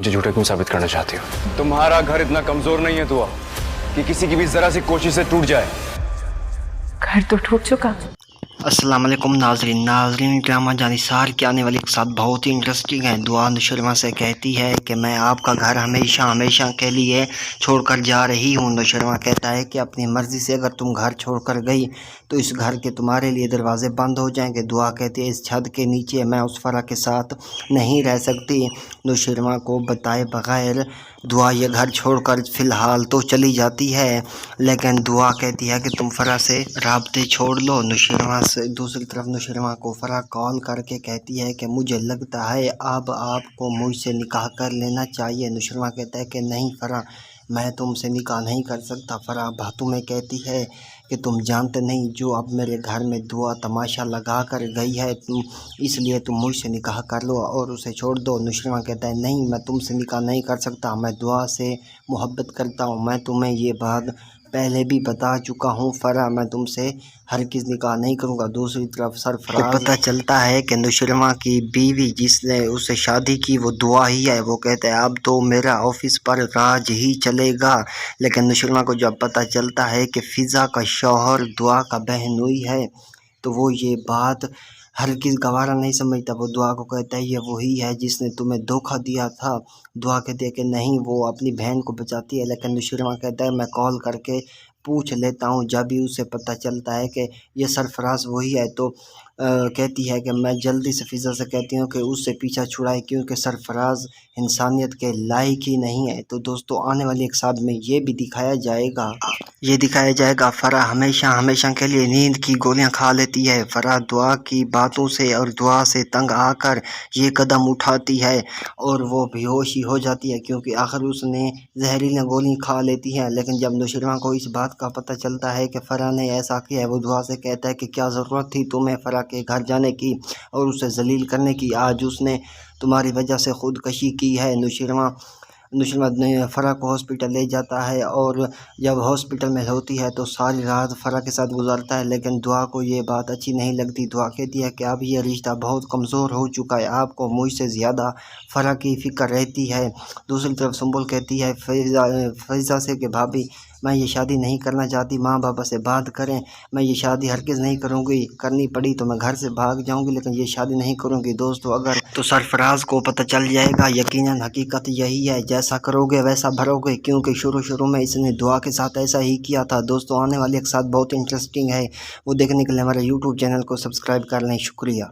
मुझे झूठा क्यों साबित करना चाहती हो? तुम्हारा घर इतना कमजोर नहीं है दुआ कि किसी की भी जरा सी कोशिश से टूट जाए। घर तो टूट चुका। अस्सलाम वालेकुम नाजरीन ड्रामा जानिसार के आने वाली साथ बहुत ही इंटरेस्टिंग है। दुआ नुशरमा से कहती है कि मैं आपका घर हमेशा हमेशा के लिए छोड़कर जा रही हूँ। नुशरमा कहता है कि अपनी मर्ज़ी से अगर तुम घर छोड़कर गई तो इस घर के तुम्हारे लिए दरवाजे बंद हो जाएंगे। दुआ कहती है इस छत के नीचे मैं उस फरा के साथ नहीं रह सकती। नुशरमा को बताए बगैर दुआ ये घर छोड़कर फ़िलहाल तो चली जाती है, लेकिन दुआ कहती है कि तुम फरा से राब्ते छोड़ लो। नुशरमा से दूसरी तरफ नुशरमा को फरा कॉल करके कहती है कि मुझे लगता है अब आपको मुझसे निकाह कर लेना चाहिए। नुशरमा कहता है कि नहीं फरा, मैं तुमसे निकाह नहीं कर सकता। फरा बातों में कहती है कि तुम जानते नहीं जो अब मेरे घर में दुआ तमाशा लगा कर गई है, इसलिए तुम मुझसे निकाह कर लो और उसे छोड़ दो। नुशरमा कहता है नहीं, मैं तुमसे निकाह नहीं कर सकता, मैं दुआ से मोहब्बत करता हूँ, मैं तुम्हें ये बात पहले भी बता चुका हूँ फरा, मैं तुमसे हरगिज़ निकाह नहीं करूँगा। दूसरी तरफ सरफराज को पता चलता है कि नुशरमा की बीवी जिसने उससे शादी की वो दुआ ही है। वो कहता है अब तो मेरा ऑफिस पर राज ही चलेगा। लेकिन नुशरमा को जब पता चलता है कि फ़िज़ा का शौहर दुआ का बहनोई है तो वो ये बात हरगिज़ गवारा नहीं समझता। वो दुआ को कहता है ये वही है जिसने तुम्हें धोखा दिया था। दुआ कहती है कि नहीं, वो अपनी बहन को बचाती है। लेकिन नुशरमा कहता है मैं कॉल करके पूछ लेता हूँ। जब भी उसे पता चलता है कि ये सरफराज वही है तो कहती है कि मैं जल्दी से फ़िज़ा से कहती हूँ कि उससे पीछा छुड़ाए, क्योंकि सरफराज इंसानियत के लायक ही नहीं है। तो दोस्तों आने वाली एक साथ में ये भी दिखाया जाएगा फरा हमेशा हमेशा के लिए नींद की गोलियां खा लेती है। फरा दुआ की बातों से और दुआ से तंग आकर ये कदम उठाती है और वो बेहोशी हो जाती है, क्योंकि आखिर उसने जहरीली गोली खा लेती है। लेकिन जब नुशरमा को इस बात का पता चलता है कि फ़रा ने ऐसा किया है, वो दुआ से कहता है कि क्या ज़रूरत थी तुम्हें फ़रा के घर जाने की और उसे जलील करने की, आज उसने तुम्हारी वजह से ख़ुदकशी की है। नुशरमा फ़रा को हॉस्पिटल ले जाता है और जब हॉस्पिटल में होती है तो सारी रात फ़रा के साथ गुजारता है। लेकिन दुआ को ये बात अच्छी नहीं लगती। दुआ कहती है कि अब ये रिश्ता बहुत कमज़ोर हो चुका है, आपको मुझसे ज़्यादा फ़रा की फ़िक्र रहती है। दूसरी तरफ सुंबुल कहती है फ़िज़ा से कि भाभी मैं ये शादी नहीं करना चाहती, माँ बाबा से बात करें, मैं ये शादी हरगिज़ नहीं करूँगी, करनी पड़ी तो मैं घर से भाग जाऊँगी लेकिन ये शादी नहीं करूँगी। दोस्तों अगर तो सरफराज को पता चल जाएगा, यकीनन हकीकत यही है, जैसा करोगे वैसा भरोगे, क्योंकि शुरू में इसने दुआ के साथ ऐसा ही किया था। दोस्तों आने वाले एक साथ बहुत इंटरेस्टिंग है, वो देखने के लिए हमारे यूट्यूब चैनल को सब्सक्राइब कर लें। शुक्रिया।